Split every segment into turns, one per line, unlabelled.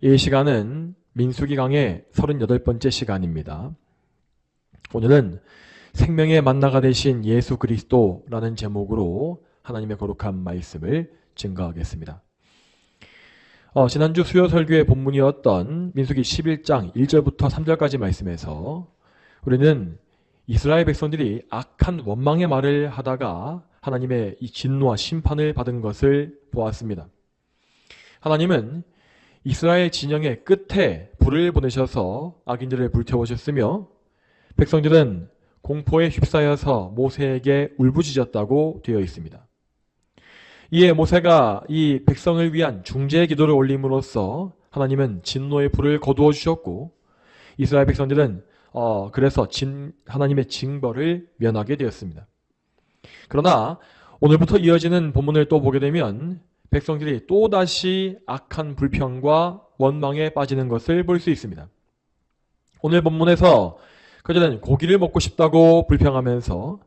이 시간은 민수기 강의 38번째 시간입니다. 오늘은 생명의 만나가 되신 예수 그리스도라는 제목으로 하나님의 거룩한 말씀을 증거하겠습니다. 지난주 수요 설교의 본문이었던 민수기 11장 1절부터 3절까지 말씀에서 우리는 이스라엘 백성들이 악한 원망의 말을 하다가 하나님의 이 진노와 심판을 받은 것을 보았습니다. 하나님은 이스라엘 진영의 끝에 불을 보내셔서 악인들을 불태우셨으며 백성들은 공포에 휩싸여서 모세에게 울부짖었다고 되어 있습니다. 이에 모세가 이 백성을 위한 중재 기도를 올림으로써 하나님은 진노의 불을 거두어 주셨고 이스라엘 백성들은 그래서 하나님의 징벌을 면하게 되었습니다. 그러나 오늘부터 이어지는 본문을 또 보게 되면 백성들이 또다시 악한 불평과 원망에 빠지는 것을 볼 수 있습니다. 오늘 본문에서 그들은 고기를 먹고 싶다고 불평하면서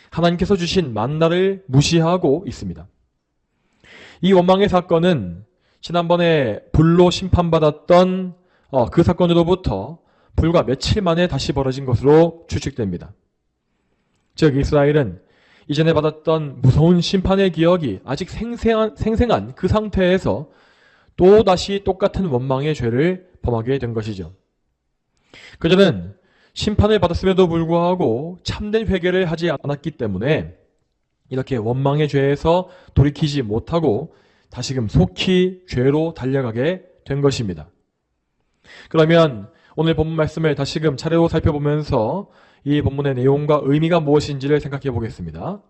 하나님께서 주신 만나를 무시하고 있습니다. 이 원망의 사건은 지난번에 불로 심판받았던 그 사건으로부터 불과 며칠 만에 다시 벌어진 것으로 추측됩니다. 즉 이스라엘은 이전에 받았던 무서운 심판의 기억이 아직 생생한 그 상태에서 또다시 똑같은 원망의 죄를 범하게 된 것이죠. 그들은 심판을 받았음에도 불구하고 참된 회개를 하지 않았기 때문에 이렇게 원망의 죄에서 돌이키지 못하고 다시금 속히 죄로 달려가게 된 것입니다. 그러면 오늘 본문 말씀을 다시금 차례로 살펴보면서 이 본문의 내용과 의미가 무엇인지를 생각해 보겠습니다.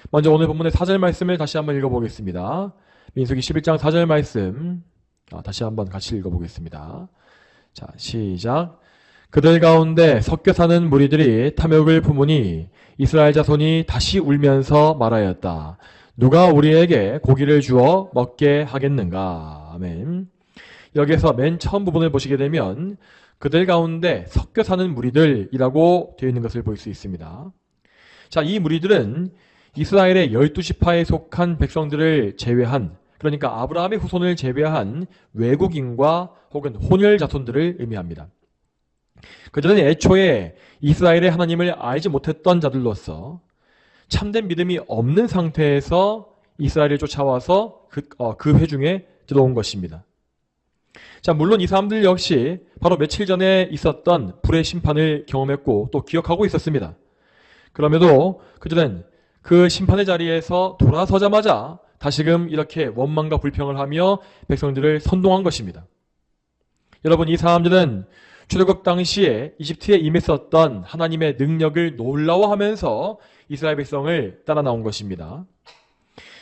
먼저 오늘 본문의 4절 말씀을 다시 한번 읽어보겠습니다. 민수기 11장 4절 말씀 다시 한번 같이 읽어보겠습니다. 자, 시작. 그들 가운데 섞여 사는 무리들이 탐욕을 품으니 이스라엘 자손이 다시 울면서 말하였다. 누가 우리에게 고기를 주어 먹게 하겠는가? 아멘. 여기에서 맨 처음 부분을 보시게 되면 그들 가운데 섞여 사는 무리들이라고 되어 있는 것을 볼 수 있습니다. 자, 이 무리들은 이스라엘의 12지파에 속한 백성들을 제외한, 그러니까 아브라함의 후손을 제외한 외국인과 혹은 혼혈 자손들을 의미합니다. 그들은 애초에 이스라엘의 하나님을 알지 못했던 자들로서 참된 믿음이 없는 상태에서 이스라엘을 쫓아와서 그 회중에 들어온 것입니다. 자, 물론 이 사람들 역시 바로 며칠 전에 있었던 불의 심판을 경험했고 또 기억하고 있었습니다. 그럼에도 그들은 그 심판의 자리에서 돌아서자마자 다시금 이렇게 원망과 불평을 하며 백성들을 선동한 것입니다. 여러분, 이 사람들은 출애굽 당시에 이집트에 임했었던 하나님의 능력을 놀라워하면서 이스라엘 백성을 따라 나온 것입니다.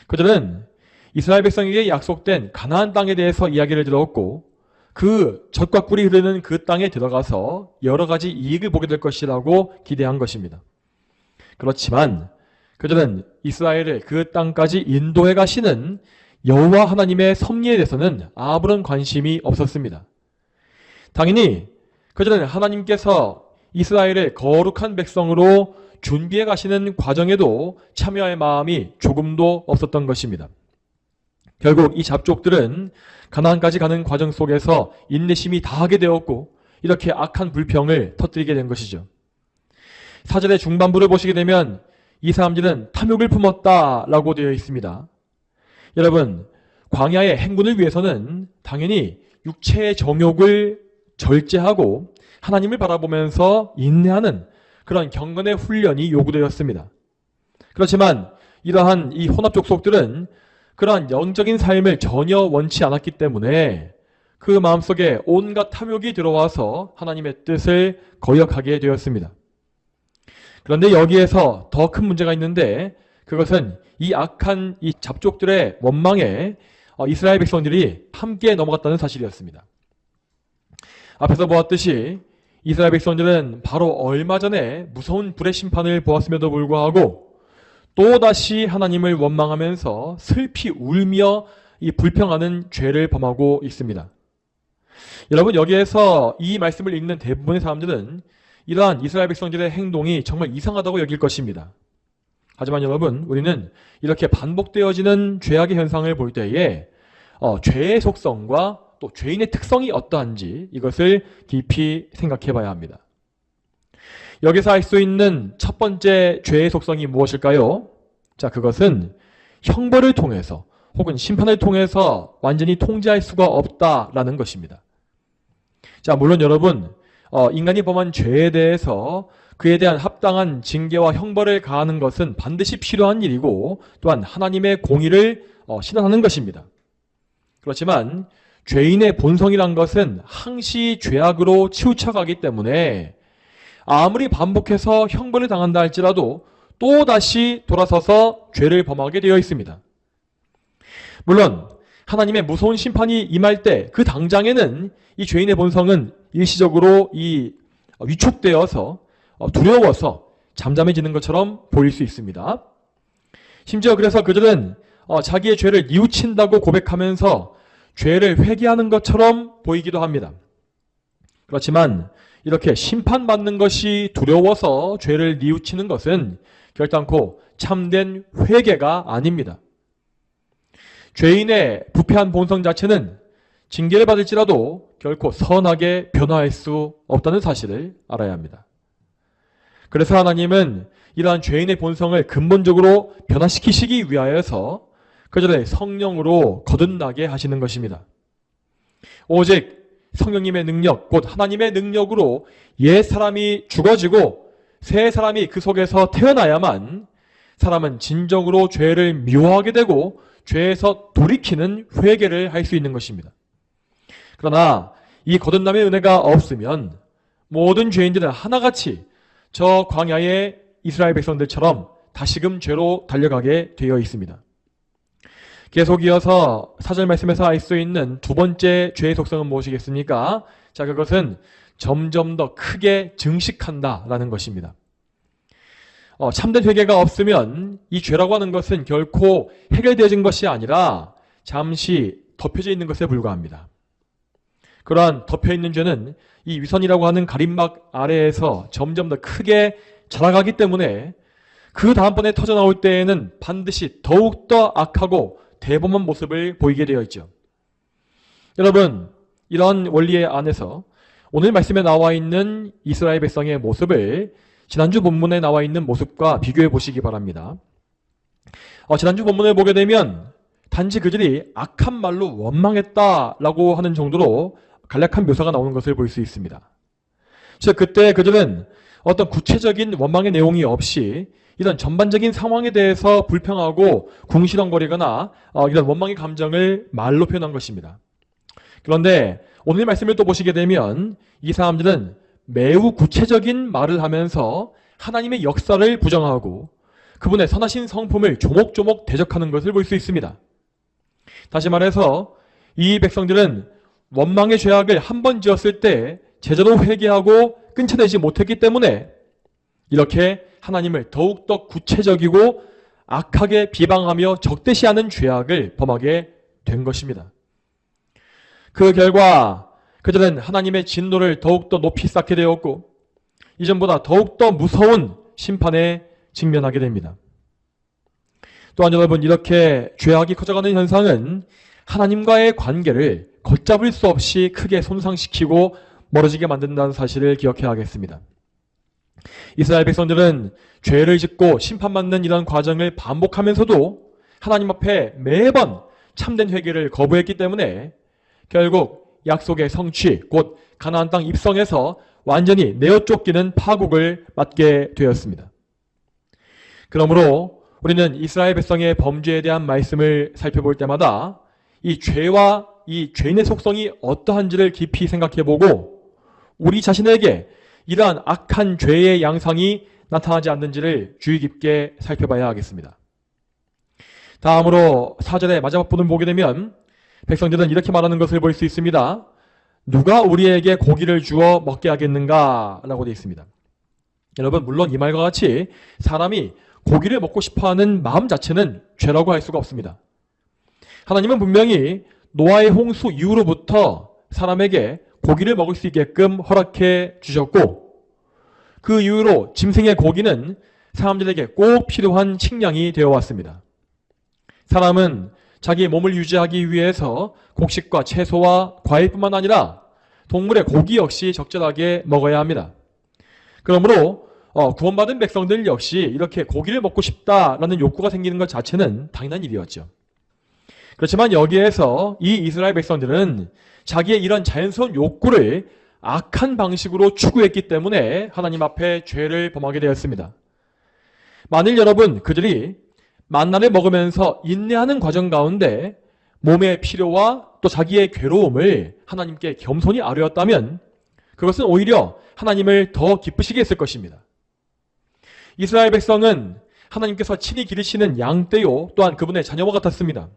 그들은 이스라엘 백성에게 약속된 가나안 땅에 대해서 이야기를 들었고 그 젖과 꿀이 흐르는 그 땅에 들어가서 여러 가지 이익을 보게 될 것이라고 기대한 것입니다. 그렇지만 그들은 이스라엘을 그 땅까지 인도해 가시는 여호와 하나님의 섭리에 대해서는 아무런 관심이 없었습니다. 당연히 그들은 하나님께서 이스라엘을 거룩한 백성으로 준비해 가시는 과정에도 참여할 마음이 조금도 없었던 것입니다. 결국 이 잡족들은 가나안까지 가는 과정 속에서 인내심이 다하게 되었고 이렇게 악한 불평을 터뜨리게 된 것이죠. 4절의 중반부를 보시게 되면 이 사람들은 탐욕을 품었다라고 되어 있습니다. 여러분, 광야의 행군을 위해서는 당연히 육체의 정욕을 절제하고 하나님을 바라보면서 인내하는 그런 경건의 훈련이 요구되었습니다. 그렇지만 이러한 이 혼합 족속들은 그러한 영적인 삶을 전혀 원치 않았기 때문에 그 마음속에 온갖 탐욕이 들어와서 하나님의 뜻을 거역하게 되었습니다. 그런데 여기에서 더 큰 문제가 있는데 그것은 이 악한 이 잡족들의 원망에 이스라엘 백성들이 함께 넘어갔다는 사실이었습니다. 앞에서 보았듯이 이스라엘 백성들은 바로 얼마 전에 무서운 불의 심판을 보았음에도 불구하고 또다시 하나님을 원망하면서 슬피 울며 이 불평하는 죄를 범하고 있습니다. 여러분, 여기에서 이 말씀을 읽는 대부분의 사람들은 이러한 이스라엘 백성들의 행동이 정말 이상하다고 여길 것입니다. 하지만 여러분, 우리는 이렇게 반복되어지는 죄악의 현상을 볼 때에 죄의 속성과 또 죄인의 특성이 어떠한지 이것을 깊이 생각해 봐야 합니다. 여기서 알 수 있는 첫 번째 죄의 속성이 무엇일까요? 자, 그것은 형벌을 통해서 혹은 심판을 통해서 완전히 통제할 수가 없다라는 것입니다. 자, 물론 여러분, 인간이 범한 죄에 대해서 그에 대한 합당한 징계와 형벌을 가하는 것은 반드시 필요한 일이고 또한 하나님의 공의를 실현하는 것입니다. 그렇지만 죄인의 본성이란 것은 항시 죄악으로 치우쳐가기 때문에 아무리 반복해서 형벌을 당한다 할지라도 또다시 돌아서서 죄를 범하게 되어 있습니다. 물론 하나님의 무서운 심판이 임할 때 그 당장에는 이 죄인의 본성은 일시적으로 위축되어서 두려워서 잠잠해지는 것처럼 보일 수 있습니다. 심지어 그래서 그들은 자기의 죄를 뉘우친다고 고백하면서 죄를 회개하는 것처럼 보이기도 합니다. 그렇지만 이렇게 심판받는 것이 두려워서 죄를 뉘우치는 것은 결단코 참된 회개가 아닙니다. 죄인의 부패한 본성 자체는 징계를 받을지라도 결코 선하게 변화할 수 없다는 사실을 알아야 합니다. 그래서 하나님은 이러한 죄인의 본성을 근본적으로 변화시키시기 위하여서 그들의 성령으로 거듭나게 하시는 것입니다. 오직 성령님의 능력, 곧 하나님의 능력으로 옛 사람이 죽어지고 새 사람이 그 속에서 태어나야만 사람은 진정으로 죄를 미워하게 되고 죄에서 돌이키는 회개를 할 수 있는 것입니다. 그러나 이 거듭남의 은혜가 없으면 모든 죄인들은 하나같이 저 광야의 이스라엘 백성들처럼 다시금 죄로 달려가게 되어 있습니다. 계속 이어서 4절 말씀에서 알 수 있는 두 번째 죄의 속성은 무엇이겠습니까? 자, 그것은 점점 더 크게 증식한다라는 것입니다. 참된 회개가 없으면 이 죄라고 하는 것은 결코 해결되어진 것이 아니라 잠시 덮여져 있는 것에 불과합니다. 그러한 덮여있는 죄는 이 위선이라고 하는 가림막 아래에서 점점 더 크게 자라가기 때문에 그 다음번에 터져나올 때에는 반드시 더욱더 악하고 대범한 모습을 보이게 되어 있죠. 여러분, 이런 원리의 안에서 오늘 말씀에 나와 있는 이스라엘 백성의 모습을 지난주 본문에 나와 있는 모습과 비교해 보시기 바랍니다. 지난주 본문을 보게 되면 단지 그들이 악한 말로 원망했다라고 하는 정도로 간략한 묘사가 나오는 것을 볼 수 있습니다. 즉 그때 그들은 어떤 구체적인 원망의 내용이 없이 이런 전반적인 상황에 대해서 불평하고 궁시렁거리거나 이런 원망의 감정을 말로 표현한 것입니다. 그런데 오늘 말씀을 또 보시게 되면 이 사람들은 매우 구체적인 말을 하면서 하나님의 역사를 부정하고 그분의 선하신 성품을 조목조목 대적하는 것을 볼 수 있습니다. 다시 말해서 이 백성들은 원망의 죄악을 한 번 지었을 때 제대로 회개하고 끊쳐내지 못했기 때문에 이렇게 하나님을 더욱더 구체적이고 악하게 비방하며 적대시하는 죄악을 범하게 된 것입니다. 그 결과 그들은 하나님의 진노를 더욱더 높이 쌓게 되었고 이전보다 더욱더 무서운 심판에 직면하게 됩니다. 또한 여러분, 이렇게 죄악이 커져가는 현상은 하나님과의 관계를 걷잡을 수 없이 크게 손상시키고 멀어지게 만든다는 사실을 기억해야겠습니다. 이스라엘 백성들은 죄를 짓고 심판받는 이런 과정을 반복하면서도 하나님 앞에 매번 참된 회개를 거부했기 때문에 결국 약속의 성취, 곧 가나안 땅 입성에서 완전히 내어 쫓기는 파국을 맞게 되었습니다. 그러므로 우리는 이스라엘 백성의 범죄에 대한 말씀을 살펴볼 때마다 이 죄와 이 죄인의 속성이 어떠한지를 깊이 생각해보고 우리 자신에게 이러한 악한 죄의 양상이 나타나지 않는지를 주의 깊게 살펴봐야 하겠습니다. 다음으로 4절의 마지막 부분을 보게 되면 백성들은 이렇게 말하는 것을 볼 수 있습니다. 누가 우리에게 고기를 주어 먹게 하겠는가? 라고 되어 있습니다. 여러분, 물론 이 말과 같이 사람이 고기를 먹고 싶어하는 마음 자체는 죄라고 할 수가 없습니다. 하나님은 분명히 노아의 홍수 이후로부터 사람에게 고기를 먹을 수 있게끔 허락해 주셨고 그 이후로 짐승의 고기는 사람들에게 꼭 필요한 식량이 되어 왔습니다. 사람은 자기의 몸을 유지하기 위해서 곡식과 채소와 과일뿐만 아니라 동물의 고기 역시 적절하게 먹어야 합니다. 그러므로 구원받은 백성들 역시 이렇게 고기를 먹고 싶다라는 욕구가 생기는 것 자체는 당연한 일이었죠. 그렇지만 여기에서 이 이스라엘 백성들은 자기의 이런 자연스러운 욕구를 악한 방식으로 추구했기 때문에 하나님 앞에 죄를 범하게 되었습니다. 만일 여러분 그들이 만나를 먹으면서 인내하는 과정 가운데 몸의 필요와 또 자기의 괴로움을 하나님께 겸손히 아뢰었다면 그것은 오히려 하나님을 더 기쁘시게 했을 것입니다. 이스라엘 백성은 하나님께서 친히 기르시는 양떼요 또한 그분의 자녀와 같았습니다.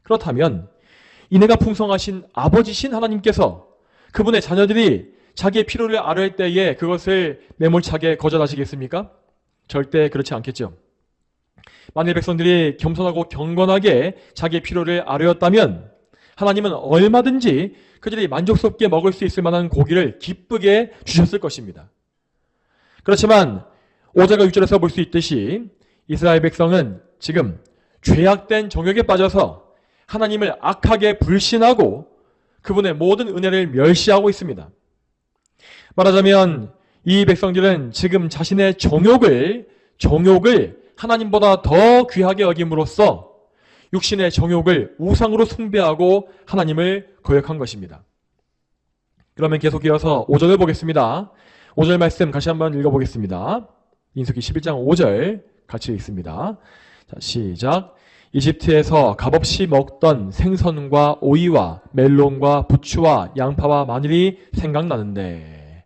그렇다면 인애가 풍성하신 아버지신 하나님께서 그분의 자녀들이 자기의 필요를 아뢰할 때에 그것을 매몰차게 거절하시겠습니까? 절대 그렇지 않겠죠. 만일 백성들이 겸손하고 경건하게 자기의 필요를 아뢰었다면 하나님은 얼마든지 그들이 만족스럽게 먹을 수 있을 만한 고기를 기쁘게 주셨을 것입니다. 그렇지만 5절과 6절에서 볼 수 있듯이 이스라엘 백성은 지금 죄악된 정욕에 빠져서 하나님을 악하게 불신하고 그분의 모든 은혜를 멸시하고 있습니다. 말하자면 이 백성들은 지금 자신의 정욕을 하나님보다 더 귀하게 여김으로써 육신의 정욕을 우상으로 숭배하고 하나님을 거역한 것입니다. 그러면 계속 이어서 5절을 보겠습니다. 5절 말씀 같이 한번 읽어보겠습니다. 민수기 11장 5절 같이 읽습니다. 자, 시작. 이집트에서 값없이 먹던 생선과 오이와 멜론과 부추와 양파와 마늘이 생각나는데.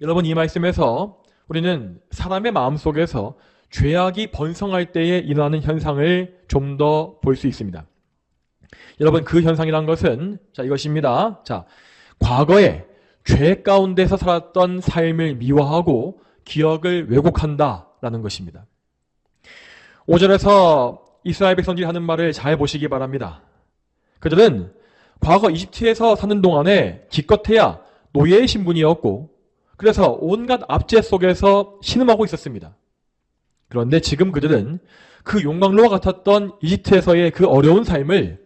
여러분 이 말씀에서 우리는 사람의 마음속에서 죄악이 번성할 때에 일어나는 현상을 좀 더 볼 수 있습니다. 여러분 그 현상이란 것은 이것입니다. 과거에 죄 가운데서 살았던 삶을 미화하고 기억을 왜곡한다라는 것입니다. 5절에서 이스라엘 백성들이 하는 말을 잘 보시기 바랍니다. 그들은 과거 이집트에서 사는 동안에 기껏해야 노예의 신분이었고 그래서 온갖 압제 속에서 신음하고 있었습니다. 그런데 지금 그들은 그 용광로와 같았던 이집트에서의 그 어려운 삶을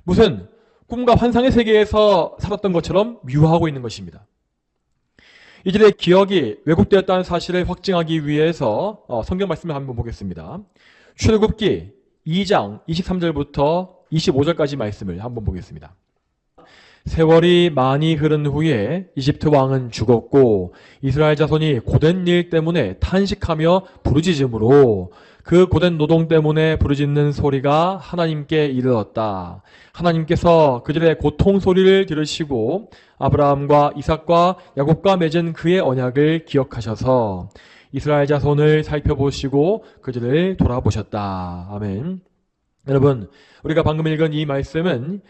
무슨 꿈과 환상의 세계에서 살았던 것처럼 미화하고 있는 것입니다. 이들의 기억이 왜곡되었다는 사실을 확증하기 위해서 성경 말씀을 한번 보겠습니다. 출애굽기 2장 23절부터 25절까지 말씀을 한번 보겠습니다. 세월이 많이 흐른 후에 이집트 왕은 죽었고 이스라엘 자손이 고된 일 때문에 탄식하며 부르짖음으로 그 고된 노동 때문에 부르짖는 소리가 하나님께 이르렀다. 하나님께서 그들의 고통 소리를 들으시고 아브라함과 이삭과 야곱과 맺은 그의 언약을 기억하셔서 이스라엘 자손을 살펴보시고 그들을 돌아보셨다. 아멘. 여러분, 우리가 방금 읽은 이 말씀은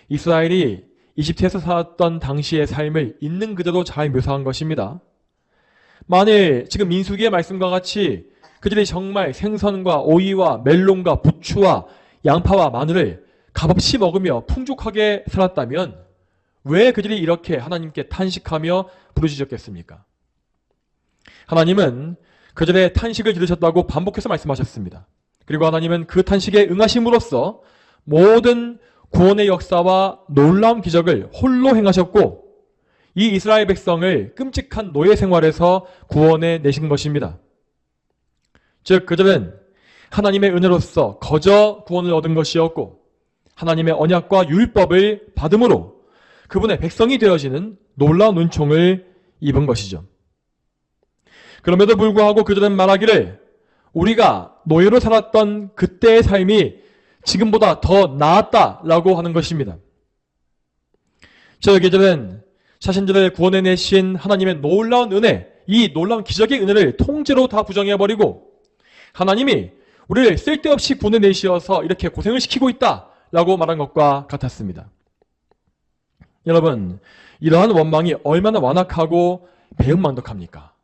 이스라엘이 이집트에서 살았던 당시의 삶을 있는 그대로 잘 묘사한 것입니다. 만일 지금 민수기의 말씀과 같이 그들이 정말 생선과 오이와 멜론과 부추와 양파와 마늘을 값없이 먹으며 풍족하게 살았다면 왜 그들이 이렇게 하나님께 탄식하며 부르짖었겠습니까? 하나님은 그들의 탄식을 들으셨다고 반복해서 말씀하셨습니다. 그리고 하나님은 그 탄식에 응하심으로써 모든 구원의 역사와 놀라운 기적을 홀로 행하셨고 이 이스라엘 백성을 끔찍한 노예 생활에서 구원해 내신 것입니다. 즉 그들은 하나님의 은혜로서 거저 구원을 얻은 것이었고 하나님의 언약과 율법을 받음으로 그분의 백성이 되어지는 놀라운 은총을 입은 것이죠. 그럼에도 불구하고 그들은 말하기를 우리가 노예로 살았던 그때의 삶이 지금보다 더 나았다라고 하는 것입니다. 그들은 자신들을 구원해 내신 하나님의 놀라운 은혜, 이 놀라운 기적의 은혜를 통째로 다 부정해버리고 하나님이 우리를 쓸데없이 구원해 내시어서 이렇게 고생을 시키고 있다라고 말한 것과 같았습니다. 여러분, 이러한 원망이 얼마나 완악하고 배은망덕합니까?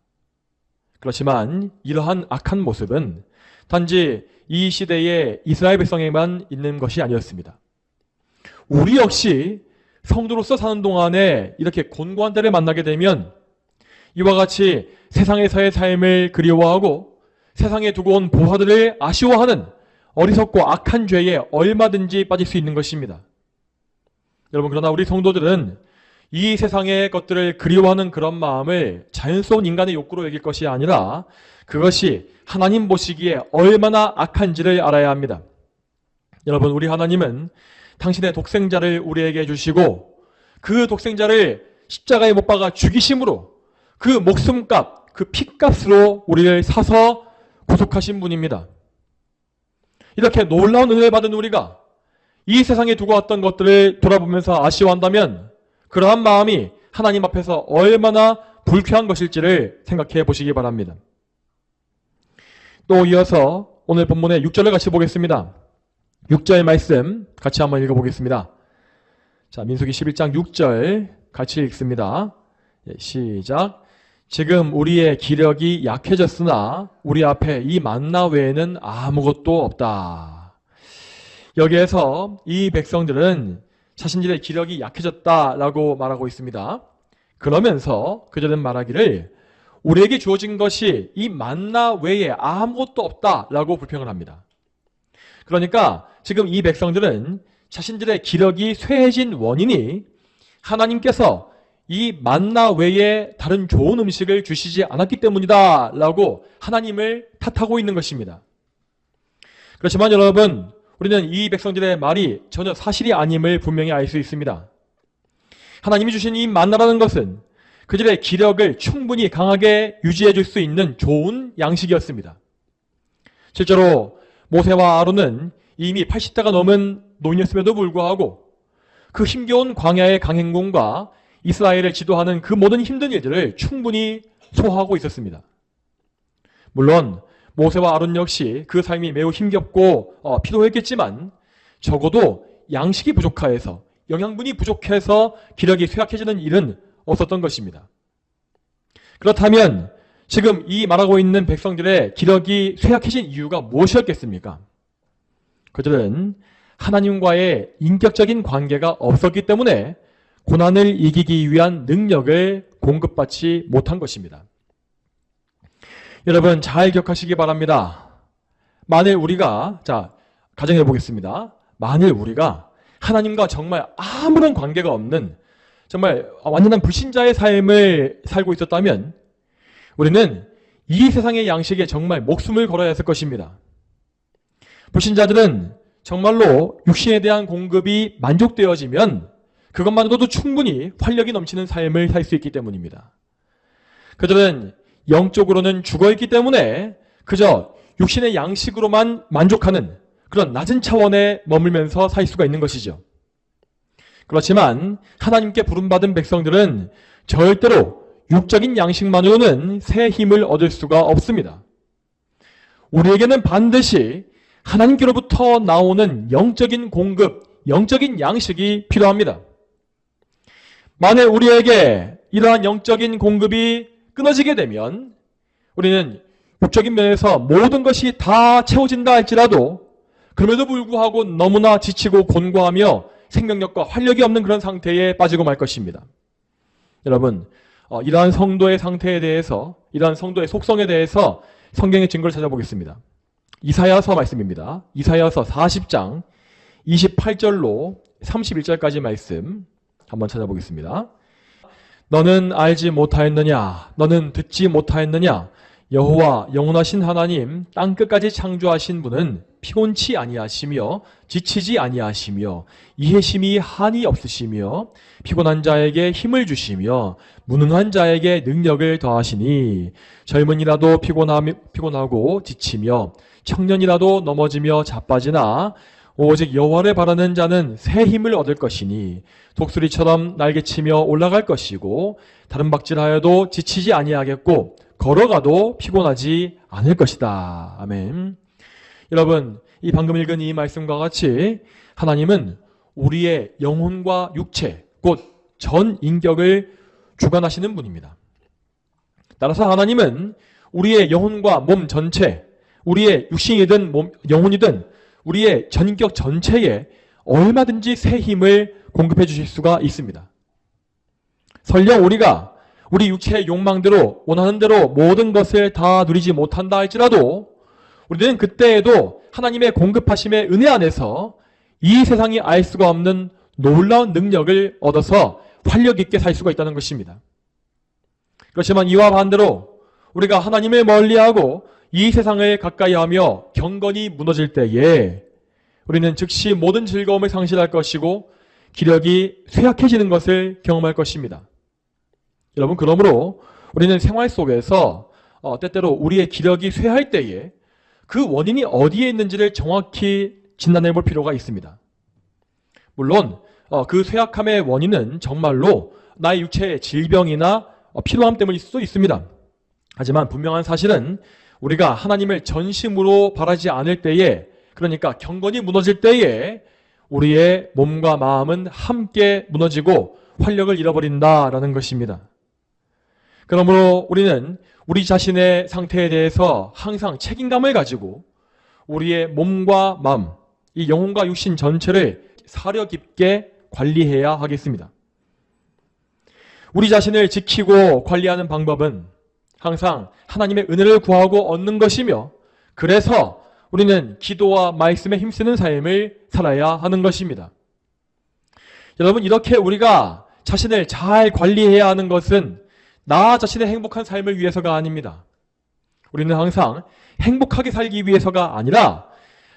그렇지만 이러한 악한 모습은 단지 이 시대의 이스라엘 백성에만 있는 것이 아니었습니다. 우리 역시 성도로서 사는 동안에 이렇게 곤고한 때를 만나게 되면 이와 같이 세상에서의 삶을 그리워하고 세상에 두고 온 보화들을 아쉬워하는 어리석고 악한 죄에 얼마든지 빠질 수 있는 것입니다. 여러분, 그러나 우리 성도들은 이 세상의 것들을 그리워하는 그런 마음을 자연스러운 인간의 욕구로 여길 것이 아니라 그것이 하나님 보시기에 얼마나 악한지를 알아야 합니다. 여러분, 우리 하나님은 당신의 독생자를 우리에게 주시고 그 독생자를 십자가에 못 박아 죽이심으로 그 목숨값, 그 피값으로 우리를 사서 구속하신 분입니다. 이렇게 놀라운 은혜를 받은 우리가 이 세상에 두고 왔던 것들을 돌아보면서 아쉬워한다면 그러한 마음이 하나님 앞에서 얼마나 불쾌한 것일지를 생각해 보시기 바랍니다. 또 이어서 오늘 본문의 6절을 같이 보겠습니다. 6절 말씀 같이 한번 읽어보겠습니다. 자, 민수기 11장 6절 같이 읽습니다. 시작. 지금 우리의 기력이 약해졌으나 우리 앞에 이 만나 외에는 아무것도 없다. 여기에서 이 백성들은 자신들의 기력이 약해졌다라고 말하고 있습니다. 그러면서 그들은 말하기를 우리에게 주어진 것이 이 만나 외에 아무것도 없다라고 불평을 합니다. 그러니까 지금 이 백성들은 자신들의 기력이 쇠해진 원인이 하나님께서 이 만나 외에 다른 좋은 음식을 주시지 않았기 때문이다 라고 하나님을 탓하고 있는 것입니다. 그렇지만 여러분, 우리는 이 백성들의 말이 전혀 사실이 아님을 분명히 알 수 있습니다. 하나님이 주신 이 만나라는 것은 그들의 기력을 충분히 강하게 유지해 줄 수 있는 좋은 양식이었습니다. 실제로 모세와 아론은 이미 80대가 넘은 노인이었음에도 불구하고 그 힘겨운 광야의 강행군과 이스라엘을 지도하는 그 모든 힘든 일들을 충분히 소화하고 있었습니다. 물론 모세와 아론 역시 그 삶이 매우 힘겹고 피로했겠지만 적어도 양식이 부족하여서 영양분이 부족해서 기력이 쇠약해지는 일은 없었던 것입니다. 그렇다면 지금 이 말하고 있는 백성들의 기력이 쇠약해진 이유가 무엇이었겠습니까? 그들은 하나님과의 인격적인 관계가 없었기 때문에 고난을 이기기 위한 능력을 공급받지 못한 것입니다. 여러분, 잘 기억하시기 바랍니다. 만일 우리가, 가정해 보겠습니다. 만일 우리가 하나님과 정말 아무런 관계가 없는 정말 완전한 불신자의 삶을 살고 있었다면 우리는 이 세상의 양식에 정말 목숨을 걸어야 했을 것입니다. 불신자들은 정말로 육신에 대한 공급이 만족되어지면 그것만으로도 충분히 활력이 넘치는 삶을 살 수 있기 때문입니다. 그들은 영적으로는 죽어있기 때문에 그저 육신의 양식으로만 만족하는 그런 낮은 차원에 머물면서 살 수가 있는 것이죠. 그렇지만 하나님께 부름받은 백성들은 절대로 육적인 양식만으로는 새 힘을 얻을 수가 없습니다. 우리에게는 반드시 하나님께로부터 나오는 영적인 공급, 영적인 양식이 필요합니다. 만일 우리에게 이러한 영적인 공급이 끊어지게 되면 우리는 육적인 면에서 모든 것이 다 채워진다 할지라도 그럼에도 불구하고 너무나 지치고 곤고하며 생명력과 활력이 없는 그런 상태에 빠지고 말 것입니다. 여러분, 이러한 성도의 상태에 대해서, 이러한 성도의 속성에 대해서 성경의 증거를 찾아보겠습니다. 이사야서 말씀입니다. 이사야서 40장 28절로 31절까지 말씀 한번 찾아보겠습니다. 너는 알지 못하였느냐? 너는 듣지 못하였느냐? 여호와 영원하신 하나님 땅 끝까지 창조하신 분은 피곤치 아니하시며 지치지 아니하시며 이해심이 한이 없으시며 피곤한 자에게 힘을 주시며 무능한 자에게 능력을 더하시니 젊은이라도 피곤하고 지치며 청년이라도 넘어지며 자빠지나 오직 여호와를 바라는 자는 새 힘을 얻을 것이니 독수리처럼 날개치며 올라갈 것이고 다른 박질하여도 지치지 아니하겠고 걸어가도 피곤하지 않을 것이다. 아멘. 여러분, 이 방금 읽은 이 말씀과 같이 하나님은 우리의 영혼과 육체, 곧 전 인격을 주관하시는 분입니다. 따라서 하나님은 우리의 영혼과 몸 전체, 우리의 육신이든 영혼이든 우리의 전인격 전체에 얼마든지 새 힘을 공급해 주실 수가 있습니다. 설령 우리가 우리 육체의 욕망대로 원하는 대로 모든 것을 다 누리지 못한다 할지라도 우리는 그때에도 하나님의 공급하심의 은혜 안에서 이 세상이 알 수가 없는 놀라운 능력을 얻어서 활력 있게 살 수가 있다는 것입니다. 그렇지만 이와 반대로 우리가 하나님을 멀리하고 이 세상을 가까이하며 경건이 무너질 때에 우리는 즉시 모든 즐거움을 상실할 것이고 기력이 쇠약해지는 것을 경험할 것입니다. 여러분, 그러므로 우리는 생활 속에서 때때로 우리의 기력이 쇠할 때에 그 원인이 어디에 있는지를 정확히 진단해 볼 필요가 있습니다. 물론 그 쇠약함의 원인은 정말로 나의 육체의 질병이나 피로함 때문일 수도 있습니다. 하지만 분명한 사실은 우리가 하나님을 전심으로 바라지 않을 때에, 그러니까 경건이 무너질 때에 우리의 몸과 마음은 함께 무너지고 활력을 잃어버린다라는 것입니다. 그러므로 우리는 우리 자신의 상태에 대해서 항상 책임감을 가지고 우리의 몸과 마음, 이 영혼과 육신 전체를 사려 깊게 관리해야 하겠습니다. 우리 자신을 지키고 관리하는 방법은 항상 하나님의 은혜를 구하고 얻는 것이며, 그래서 우리는 기도와 말씀에 힘쓰는 삶을 살아야 하는 것입니다. 여러분, 이렇게 우리가 자신을 잘 관리해야 하는 것은 나 자신의 행복한 삶을 위해서가 아닙니다. 우리는 항상 행복하게 살기 위해서가 아니라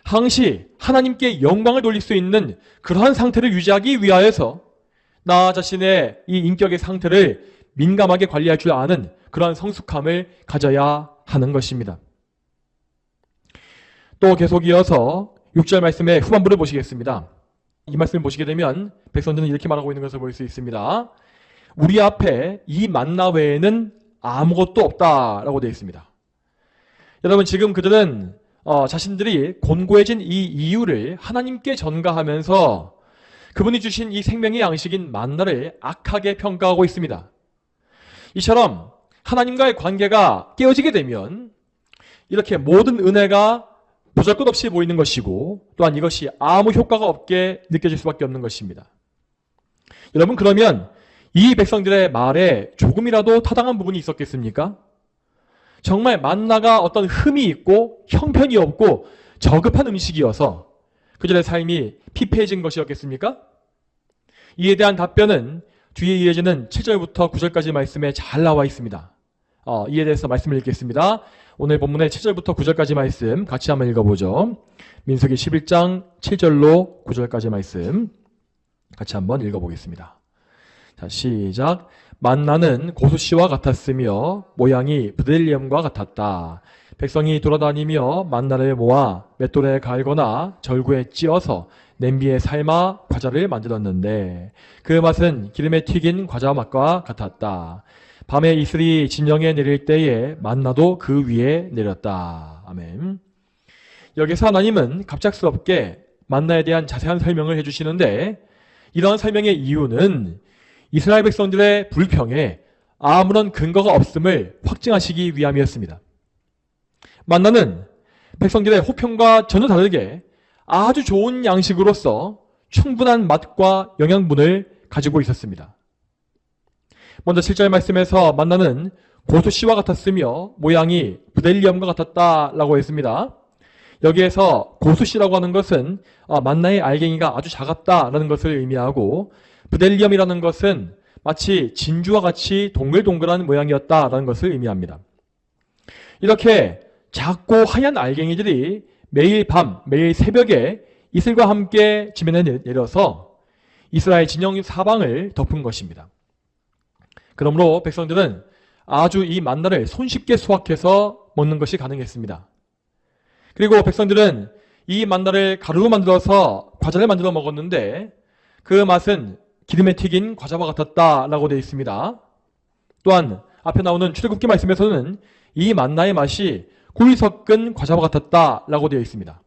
항시 하나님께 영광을 돌릴 수 있는 그러한 상태를 유지하기 위하여서 나 자신의 이 인격의 상태를 민감하게 관리할 줄 아는 그러한 성숙함을 가져야 하는 것입니다. 또 계속 이어서 6절 말씀의 후반부를 보시겠습니다. 이 말씀을 보시게 되면 백성들은 이렇게 말하고 있는 것을 볼 수 있습니다. 우리 앞에 이 만나 외에는 아무것도 없다라고 되어 있습니다. 여러분, 지금 그들은 자신들이 곤고해진 이 이유를 하나님께 전가하면서 그분이 주신 이 생명의 양식인 만나를 악하게 평가하고 있습니다. 이처럼 하나님과의 관계가 깨어지게 되면 이렇게 모든 은혜가 보잘것없이 보이는 것이고, 또한 이것이 아무 효과가 없게 느껴질 수밖에 없는 것입니다. 여러분, 그러면 이 백성들의 말에 조금이라도 타당한 부분이 있었겠습니까? 정말 만나가 어떤 흠이 있고 형편이 없고 저급한 음식이어서 그들의 삶이 피폐해진 것이었겠습니까? 이에 대한 답변은 뒤에 이어지는 7절부터 9절까지 말씀에 잘 나와 있습니다. 이에 대해서 말씀을 읽겠습니다. 오늘 본문의 7절부터 9절까지 말씀 같이 한번 읽어보죠. 민수기 11장 7절로 9절까지 말씀 같이 한번 읽어보겠습니다. 자, 시작. 만나는 고수씨와 같았으며 모양이 브델리엄과 같았다. 백성이 돌아다니며 만나를 모아 맷돌에 갈거나 절구에 찧어서 냄비에 삶아 과자를 만들었는데 그 맛은 기름에 튀긴 과자 맛과 같았다. 밤에 이슬이 진영에 내릴 때에 만나도 그 위에 내렸다. 아멘. 여기서 하나님은 갑작스럽게 만나에 대한 자세한 설명을 해주시는데, 이러한 설명의 이유는 이스라엘 백성들의 불평에 아무런 근거가 없음을 확증하시기 위함이었습니다. 만나는 백성들의 호평과 전혀 다르게 아주 좋은 양식으로서 충분한 맛과 영양분을 가지고 있었습니다. 먼저 7절 말씀에서 만나는 고수씨와 같았으며 모양이 브델리엄과 같았다라고 했습니다. 여기에서 고수씨라고 하는 것은 만나의 알갱이가 아주 작았다라는 것을 의미하고, 브델리엄이라는 것은 마치 진주와 같이 동글동글한 모양이었다라는 것을 의미합니다. 이렇게 작고 하얀 알갱이들이 매일 밤, 매일 새벽에 이슬과 함께 지면에 내려서 이스라엘 진영 사방을 덮은 것입니다. 그러므로 백성들은 아주 이 만나를 손쉽게 수확해서 먹는 것이 가능했습니다. 그리고 백성들은 이 만나를 가루로 만들어서 과자를 만들어 먹었는데 그 맛은 기름에 튀긴 과자와 같았다라고 되어 있습니다. 또한 앞에 나오는 출애굽기 말씀에서는 이 만나의 맛이 꿀이 섞은 과자와 같았다라고 되어 있습니다.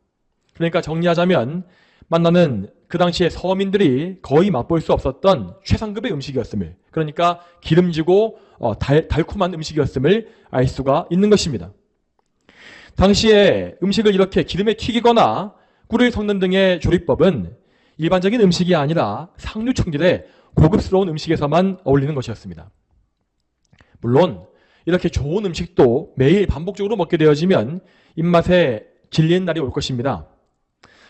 그러니까 정리하자면 만나는 그 당시에 서민들이 거의 맛볼 수 없었던 최상급의 음식이었음을, 그러니까 기름지고 달콤한 음식이었음을 알 수가 있는 것입니다. 당시에 음식을 이렇게 기름에 튀기거나 꿀을 섞는 등의 조리법은 일반적인 음식이 아니라 상류층들의 고급스러운 음식에서만 어울리는 것이었습니다. 물론 이렇게 좋은 음식도 매일 반복적으로 먹게 되어지면 입맛에 질리는 날이 올 것입니다.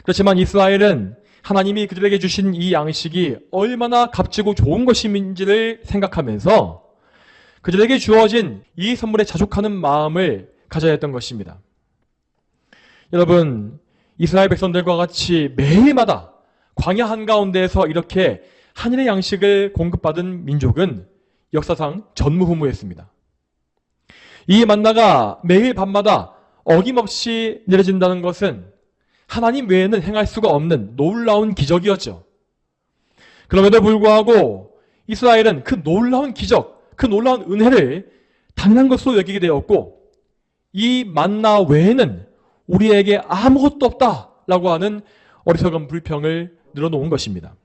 그렇지만 이스라엘은 하나님이 그들에게 주신 이 양식이 얼마나 값지고 좋은 것인지를 생각하면서 그들에게 주어진 이 선물에 자족하는 마음을 가져야 했던 것입니다. 여러분, 이스라엘 백성들과 같이 매일마다 광야 한가운데에서 이렇게 하늘의 양식을 공급받은 민족은 역사상 전무후무했습니다. 이 만나가 매일 밤마다 어김없이 내려진다는 것은 하나님 외에는 행할 수가 없는 놀라운 기적이었죠. 그럼에도 불구하고 이스라엘은 그 놀라운 기적, 그 놀라운 은혜를 당연한 것으로 여기게 되었고, 이 만나 외에는 우리에게 아무것도 없다라고 하는 어리석은 불평을 늘어놓은 것입니다.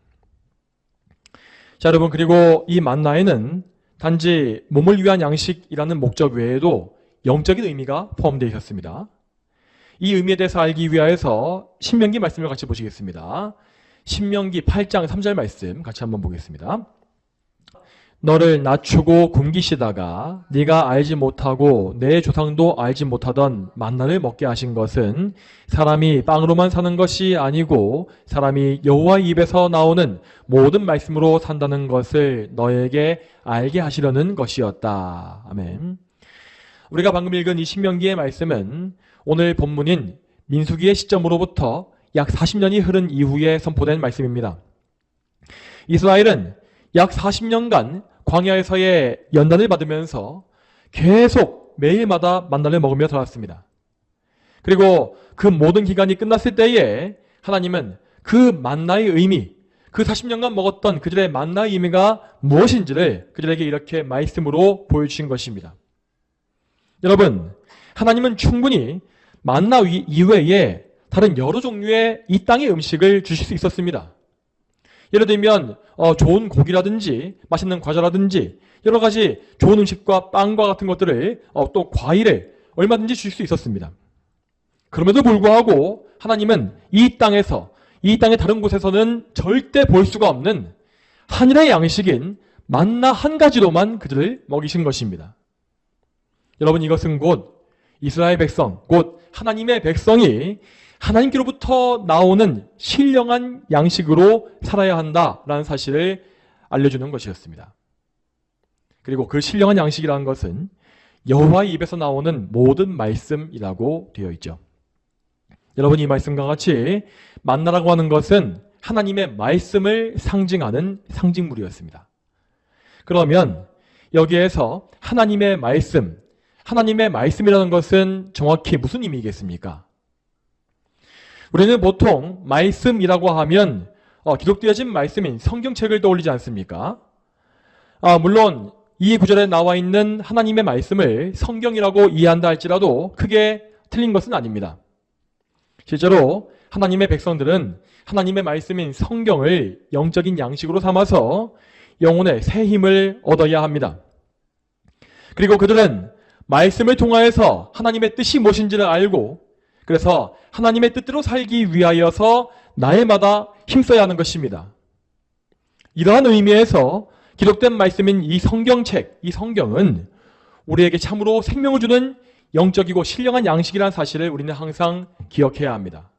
자, 여러분, 그리고 이 만나에는 단지 몸을 위한 양식이라는 목적 외에도 영적인 의미가 포함되어 있었습니다. 이 의미에 대해서 알기 위하여서 신명기 말씀을 같이 보시겠습니다. 신명기 8장 3절 말씀 같이 한번 보겠습니다. 너를 낮추고 굶기시다가 네가 알지 못하고 내 조상도 알지 못하던 만나를 먹게 하신 것은 사람이 빵으로만 사는 것이 아니고 사람이 여호와의 입에서 나오는 모든 말씀으로 산다는 것을 너에게 알게 하시려는 것이었다. 아멘. 우리가 방금 읽은 이 신명기의 말씀은 오늘 본문인 민수기의 시점으로부터 약 40년이 흐른 이후에 선포된 말씀입니다. 이스라엘은 약 40년간 광야에서의 연단을 받으면서 계속 매일마다 만나를 먹으며 살았습니다. 그리고 그 모든 기간이 끝났을 때에 하나님은 그 만나의 의미, 그 40년간 먹었던 그들의 만나의 의미가 무엇인지를 그들에게 이렇게 말씀으로 보여주신 것입니다. 여러분, 하나님은 충분히 만나 이외에 다른 여러 종류의 이 땅의 음식을 주실 수 있었습니다. 예를 들면 좋은 고기라든지 맛있는 과자라든지 여러 가지 좋은 음식과 빵과 같은 것들을 또 과일을 얼마든지 주실 수 있었습니다. 그럼에도 불구하고 하나님은 이 땅의 다른 곳에서는 절대 볼 수가 없는 하늘의 양식인 만나 한 가지로만 그들을 먹이신 것입니다. 여러분, 이것은 곧 이스라엘 백성, 곧 하나님의 백성이 하나님께로부터 나오는 신령한 양식으로 살아야 한다라는 사실을 알려주는 것이었습니다. 그리고 그 신령한 양식이라는 것은 여호와의 입에서 나오는 모든 말씀이라고 되어 있죠. 여러분, 이 말씀과 같이 만나라고 하는 것은 하나님의 말씀을 상징하는 상징물이었습니다. 그러면 여기에서 하나님의 말씀이라는 것은 정확히 무슨 의미겠습니까? 우리는 보통 말씀이라고 하면 기록되어진 말씀인 성경책을 떠올리지 않습니까? 물론 이 구절에 나와 있는 하나님의 말씀을 성경이라고 이해한다 할지라도 크게 틀린 것은 아닙니다. 실제로 하나님의 백성들은 하나님의 말씀인 성경을 영적인 양식으로 삼아서 영혼의 새 힘을 얻어야 합니다. 그리고 그들은 말씀을 통하여서 하나님의 뜻이 무엇인지를 알고, 그래서 하나님의 뜻대로 살기 위하여서 날마다 힘써야 하는 것입니다. 이러한 의미에서 기록된 말씀인 이 성경책, 이 성경은 우리에게 참으로 생명을 주는 영적이고 신령한 양식이라는 사실을 우리는 항상 기억해야 합니다.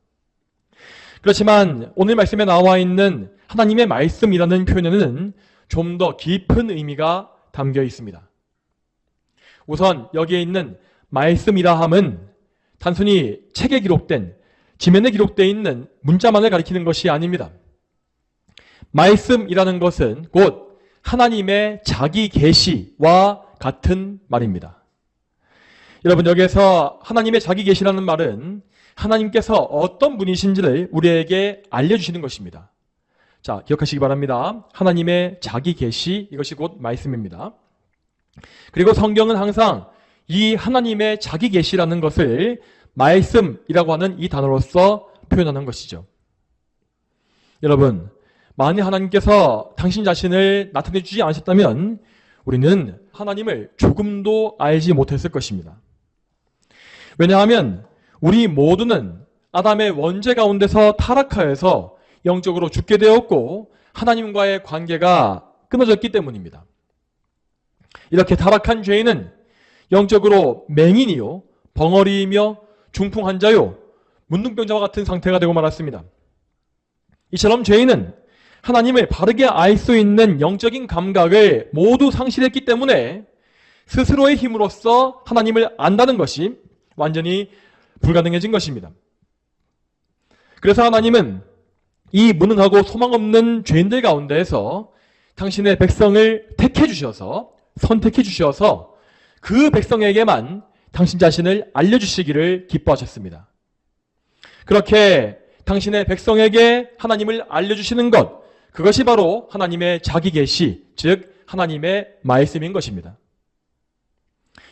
그렇지만 오늘 말씀에 나와 있는 하나님의 말씀이라는 표현에는 좀 더 깊은 의미가 담겨 있습니다. 우선 여기에 있는 말씀이라 함은 단순히 책에 기록된, 지면에 기록되어 있는 문자만을 가리키는 것이 아닙니다. 말씀이라는 것은 곧 하나님의 자기 계시와 같은 말입니다. 여러분, 여기에서 하나님의 자기 계시라는 말은 하나님께서 어떤 분이신지를 우리에게 알려주시는 것입니다. 자, 기억하시기 바랍니다. 하나님의 자기 계시, 이것이 곧 말씀입니다. 그리고 성경은 항상 이 하나님의 자기 계시라는 것을 말씀이라고 하는 이 단어로서 표현하는 것이죠. 여러분, 만일 하나님께서 당신 자신을 나타내 주지 않으셨다면 우리는 하나님을 조금도 알지 못했을 것입니다. 왜냐하면 우리 모두는 아담의 원죄 가운데서 타락하여서 영적으로 죽게 되었고 하나님과의 관계가 끊어졌기 때문입니다. 이렇게 타락한 죄인은 영적으로 맹인이요, 벙어리이며 중풍 환자요, 문둥병자와 같은 상태가 되고 말았습니다. 이처럼 죄인은 하나님을 바르게 알 수 있는 영적인 감각을 모두 상실했기 때문에 스스로의 힘으로써 하나님을 안다는 것이 완전히 불가능해진 것입니다. 그래서 하나님은 이 무능하고 소망 없는 죄인들 가운데에서 당신의 백성을 택해 주셔서, 선택해 주셔서 그 백성에게만 당신 자신을 알려주시기를 기뻐하셨습니다. 그렇게 당신의 백성에게 하나님을 알려주시는 것, 그것이 바로 하나님의 자기 계시, 즉 하나님의 말씀인 것입니다.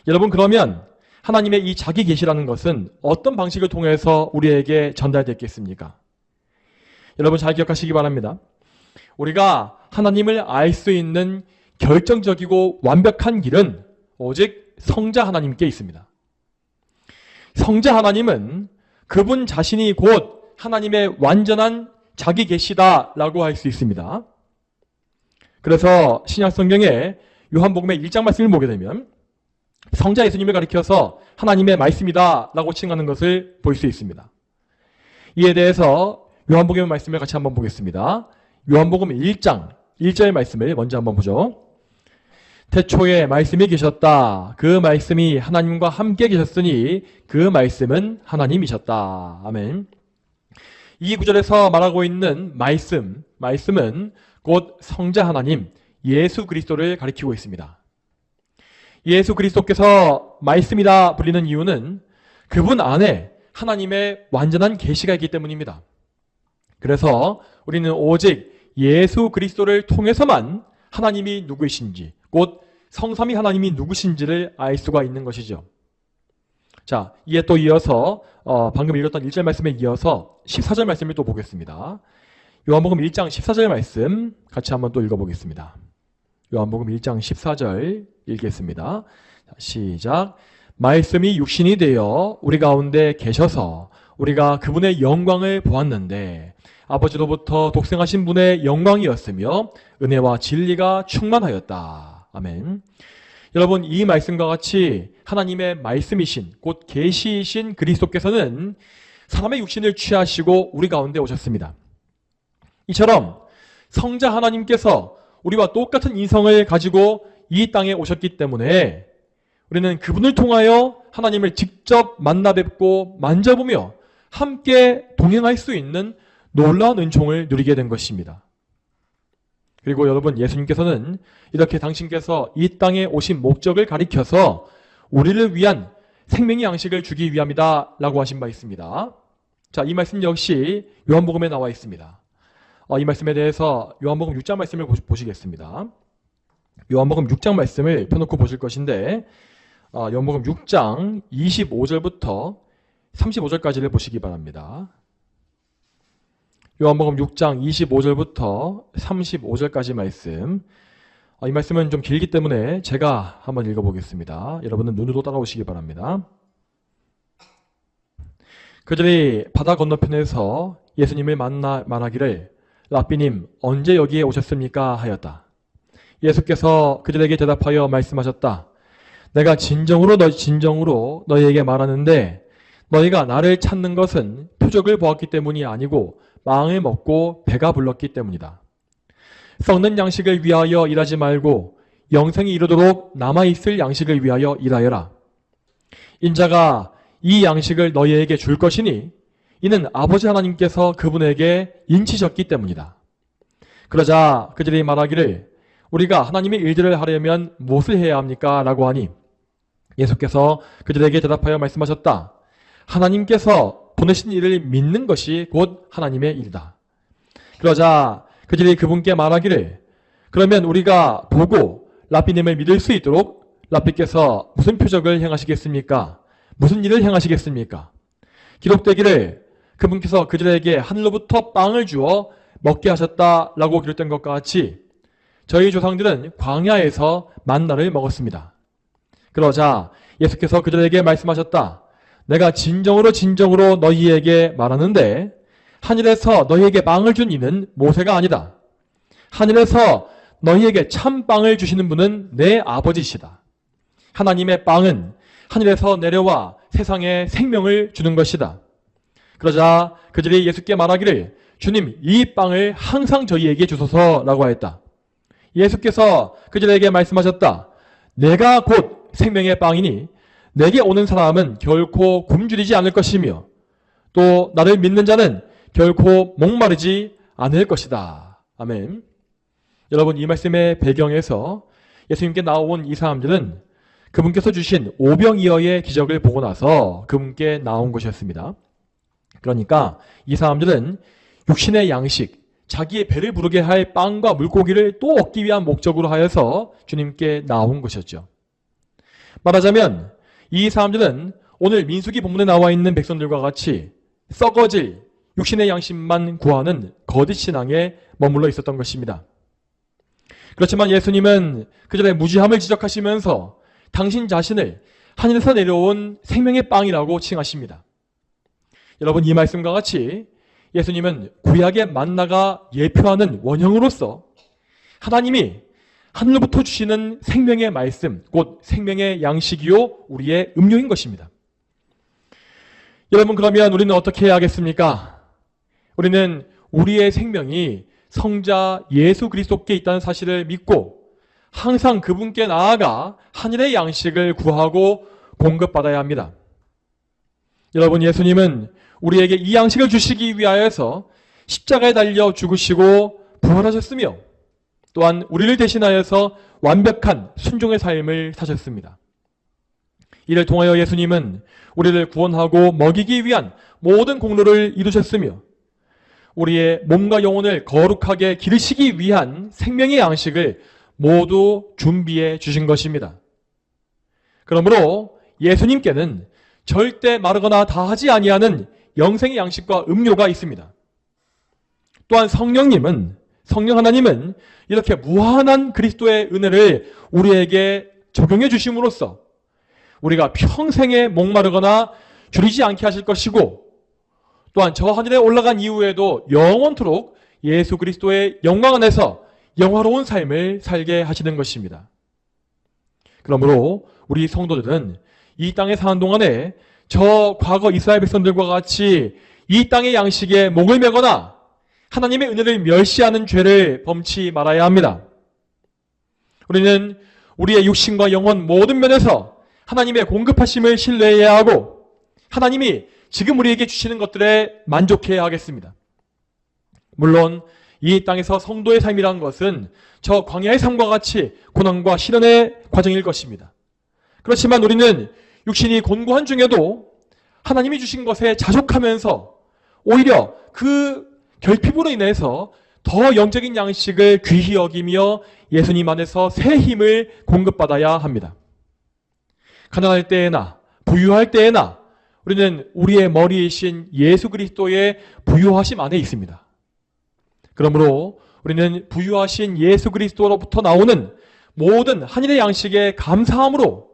여러분, 그러면 하나님의 이 자기 계시라는 것은 어떤 방식을 통해서 우리에게 전달됐겠습니까? 여러분 잘 기억하시기 바랍니다. 우리가 하나님을 알 수 있는 결정적이고 완벽한 길은 오직 성자 하나님께 있습니다. 성자 하나님은 그분 자신이 곧 하나님의 완전한 자기 계시다라고 할 수 있습니다. 그래서 신약 성경에 요한복음의 1장 말씀을 보게 되면 성자 예수님을 가리켜서 하나님의 말씀이다라고 칭하는 것을 볼 수 있습니다. 이에 대해서 요한복음의 말씀을 같이 한번 보겠습니다. 요한복음 1장 1절 말씀을 먼저 한번 보죠. 태초에 말씀이 계셨다. 그 말씀이 하나님과 함께 계셨으니 그 말씀은 하나님이셨다. 아멘. 이 구절에서 말하고 있는 말씀은 곧 성자 하나님, 예수 그리스도를 가리키고 있습니다. 예수 그리스도께서 말씀이라 불리는 이유는 그분 안에 하나님의 완전한 계시가 있기 때문입니다. 그래서 우리는 오직 예수 그리스도를 통해서만 하나님이 누구이신지, 곧 성삼위 하나님이 누구신지를 알 수가 있는 것이죠. 자, 이에 또 이어서 방금 읽었던 1절 말씀에 이어서 14절 말씀을 또 보겠습니다. 요한복음 1장 14절 말씀 같이 한번 또 읽어보겠습니다. 요한복음 1장 14절 읽겠습니다. 자, 시작. 말씀이 육신이 되어 우리 가운데 계셔서 우리가 그분의 영광을 보았는데 아버지로부터 독생하신 분의 영광이었으며 은혜와 진리가 충만하였다. 아멘. 여러분, 이 말씀과 같이 하나님의 말씀이신 곧 계시이신 그리스도께서는 사람의 육신을 취하시고 우리 가운데 오셨습니다. 이처럼 성자 하나님께서 우리와 똑같은 인성을 가지고 이 땅에 오셨기 때문에 우리는 그분을 통하여 하나님을 직접 만나 뵙고 만져보며 함께 동행할 수 있는 놀라운 은총을 누리게 된 것입니다. 그리고 여러분, 예수님께서는 이렇게 당신께서 이 땅에 오신 목적을 가리켜서 우리를 위한 생명의 양식을 주기 위함이다 라고 하신 바 있습니다. 자, 이 말씀 역시 요한복음에 나와 있습니다. 이 말씀에 대해서 요한복음 6장 말씀을 보시겠습니다. 요한복음 6장 말씀을 펴놓고 보실 것인데 요한복음 6장 25절부터 35절까지를 보시기 바랍니다. 요한복음 6장 25절부터 35절까지 말씀. 이 말씀은 좀 길기 때문에 제가 한번 읽어보겠습니다. 여러분은 눈으로 따라오시기 바랍니다. 그들이 바다 건너편에서 예수님을 만나 말하기를 랍비님 언제 여기에 오셨습니까? 하였다. 예수께서 그들에게 대답하여 말씀하셨다. 내가 진정으로 너희에게 말하는데 너희가 나를 찾는 것은 표적을 보았기 때문이 아니고 빵을 먹고 배가 불렀기 때문이다. 썩는 양식을 위하여 일하지 말고 영생이 이르도록 남아있을 양식을 위하여 일하여라. 인자가 이 양식을 너희에게 줄 것이니 이는 아버지 하나님께서 그분에게 인치셨기 때문이다. 그러자 그들이 말하기를 우리가 하나님의 일들을 하려면 무엇을 해야 합니까? 라고 하니 예수께서 그들에게 대답하여 말씀하셨다. 하나님께서 보내신 일을 믿는 것이 곧 하나님의 일이다. 그러자 그들이 그분께 말하기를 그러면 우리가 보고 랍비님을 믿을 수 있도록 랍비께서 무슨 표적을 행하시겠습니까? 무슨 일을 행하시겠습니까? 기록되기를 그분께서 그들에게 하늘로부터 빵을 주어 먹게 하셨다라고 기록된 것과 같이 저희 조상들은 광야에서 만나를 먹었습니다. 그러자 예수께서 그들에게 말씀하셨다. 내가 진정으로 너희에게 말하는데 하늘에서 너희에게 빵을 준 이는 모세가 아니다. 하늘에서 너희에게 참 빵을 주시는 분은 내 아버지시다. 하나님의 빵은 하늘에서 내려와 세상에 생명을 주는 것이다. 그러자 그들이 예수께 말하기를 주님, 이 빵을 항상 저희에게 주소서라고 하였다. 예수께서 그들에게 말씀하셨다. 내가 곧 생명의 빵이니 내게 오는 사람은 결코 굶주리지 않을 것이며 또 나를 믿는 자는 결코 목마르지 않을 것이다. 아멘. 여러분, 이 말씀의 배경에서 예수님께 나온 이 사람들은 그분께서 주신 오병이어의 기적을 보고 나서 그분께 나온 것이었습니다. 그러니까 이 사람들은 육신의 양식, 자기의 배를 부르게 할 빵과 물고기를 또 얻기 위한 목적으로 하여서 주님께 나온 것이었죠. 말하자면 이 사람들은 오늘 민수기 본문에 나와 있는 백성들과 같이 썩어질 육신의 양식만 구하는 거짓 신앙에 머물러 있었던 것입니다. 그렇지만 예수님은 그들의 무지함을 지적하시면서 당신 자신을 하늘에서 내려온 생명의 빵이라고 칭하십니다. 여러분, 이 말씀과 같이 예수님은 구약의 만나가 예표하는 원형으로서 하나님이 하늘로부터 주시는 생명의 말씀, 곧 생명의 양식이요 우리의 음료인 것입니다. 여러분, 그러면 우리는 어떻게 해야 하겠습니까? 우리는 우리의 생명이 성자 예수 그리스도께 있다는 사실을 믿고 항상 그분께 나아가 하늘의 양식을 구하고 공급받아야 합니다. 여러분, 예수님은 우리에게 이 양식을 주시기 위하여서 십자가에 달려 죽으시고 부활하셨으며 또한 우리를 대신하여서 완벽한 순종의 삶을 사셨습니다. 이를 통하여 예수님은 우리를 구원하고 먹이기 위한 모든 공로를 이루셨으며 우리의 몸과 영혼을 거룩하게 기르시기 위한 생명의 양식을 모두 준비해 주신 것입니다. 그러므로 예수님께는 절대 마르거나 다하지 아니하는 영생의 양식과 음료가 있습니다. 또한 성령 하나님은 이렇게 무한한 그리스도의 은혜를 우리에게 적용해 주심으로써 우리가 평생에 목마르거나 줄이지 않게 하실 것이고 또한 저 하늘에 올라간 이후에도 영원토록 예수 그리스도의 영광 안에서 영화로운 삶을 살게 하시는 것입니다. 그러므로 우리 성도들은 이 땅에 사는 동안에 저 과거 이스라엘 백성들과 같이 이 땅의 양식에 목을 매거나 하나님의 은혜를 멸시하는 죄를 범치 말아야 합니다. 우리는 우리의 육신과 영혼 모든 면에서 하나님의 공급하심을 신뢰해야 하고 하나님이 지금 우리에게 주시는 것들에 만족해야 하겠습니다. 물론 이 땅에서 성도의 삶이라는 것은 저 광야의 삶과 같이 고난과 시련의 과정일 것입니다. 그렇지만 우리는 육신이 곤고한 중에도 하나님이 주신 것에 자족하면서 오히려 그 결핍으로 인해서 더 영적인 양식을 귀히 여기며 예수님 안에서 새 힘을 공급받아야 합니다. 가난할 때에나 부유할 때에나 우리는 우리의 머리이신 예수 그리스도의 부유하심 안에 있습니다. 그러므로 우리는 부유하신 예수 그리스도로부터 나오는 모든 하늘의 양식에 감사함으로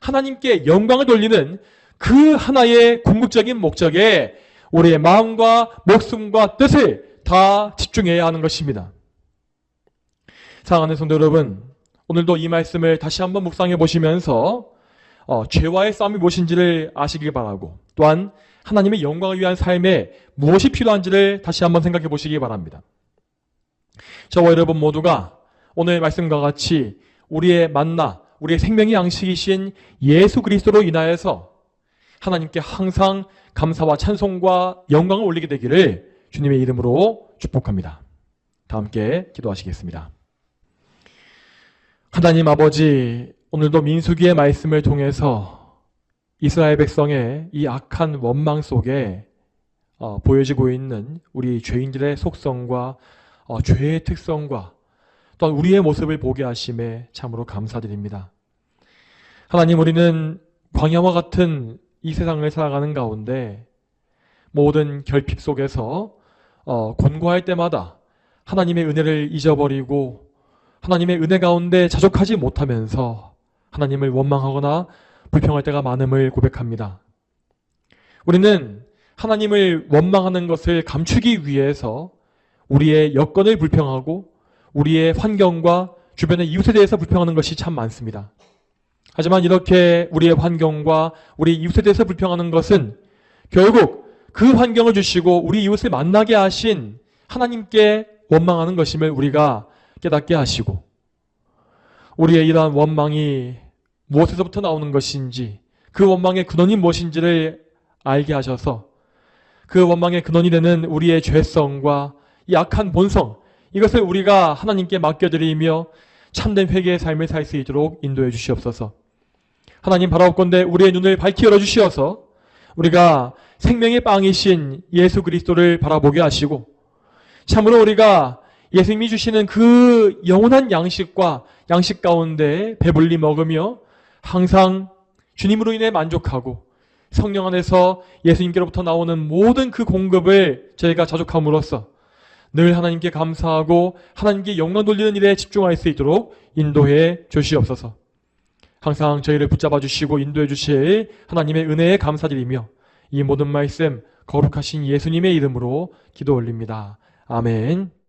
하나님께 영광을 돌리는 그 하나의 궁극적인 목적에 우리의 마음과 목숨과 뜻을 다 집중해야 하는 것입니다. 사랑하는 성도 여러분, 오늘도 이 말씀을 다시 한번 묵상해 보시면서 죄와의 싸움이 무엇인지를 아시길 바라고 또한 하나님의 영광을 위한 삶에 무엇이 필요한지를 다시 한번 생각해 보시기 바랍니다. 저와 여러분 모두가 오늘 말씀과 같이 우리의 만나, 우리의 생명의 양식이신 예수 그리스도로 인하여서 하나님께 항상 감사와 찬송과 영광을 올리게 되기를 주님의 이름으로 축복합니다. 다 함께 기도하시겠습니다. 하나님 아버지, 오늘도 민수기의 말씀을 통해서 이스라엘 백성의 이 악한 원망 속에 보여지고 있는 우리 죄인들의 속성과 죄의 특성과 또한 우리의 모습을 보게 하심에 참으로 감사드립니다. 하나님, 우리는 광야와 같은 이 세상을 살아가는 가운데 모든 결핍 속에서 곤고할 때마다 하나님의 은혜를 잊어버리고 하나님의 은혜 가운데 자족하지 못하면서 하나님을 원망하거나 불평할 때가 많음을 고백합니다. 우리는 하나님을 원망하는 것을 감추기 위해서 우리의 여건을 불평하고 우리의 환경과 주변의 이웃에 대해서 불평하는 것이 참 많습니다. 하지만 이렇게 우리의 환경과 우리 이웃에 대해서 불평하는 것은 결국 그 환경을 주시고 우리 이웃을 만나게 하신 하나님께 원망하는 것임을 우리가 깨닫게 하시고, 우리의 이러한 원망이 무엇에서부터 나오는 것인지, 그 원망의 근원이 무엇인지를 알게 하셔서 그 원망의 근원이 되는 우리의 죄성과 이 악한 본성, 이것을 우리가 하나님께 맡겨드리며 참된 회개의 삶을 살 수 있도록 인도해 주시옵소서. 하나님 바라옵건대 우리의 눈을 밝히 열어주시어서 우리가 생명의 빵이신 예수 그리스도를 바라보게 하시고, 참으로 우리가 예수님이 주시는 그 영원한 양식과 양식 가운데 배불리 먹으며 항상 주님으로 인해 만족하고, 성령 안에서 예수님께로부터 나오는 모든 그 공급을 저희가 자족함으로써 늘 하나님께 감사하고 하나님께 영광 돌리는 일에 집중할 수 있도록 인도해 주시옵소서. 항상 저희를 붙잡아 주시고 인도해 주실 하나님의 은혜에 감사드리며 이 모든 말씀 거룩하신 예수님의 이름으로 기도 올립니다. 아멘.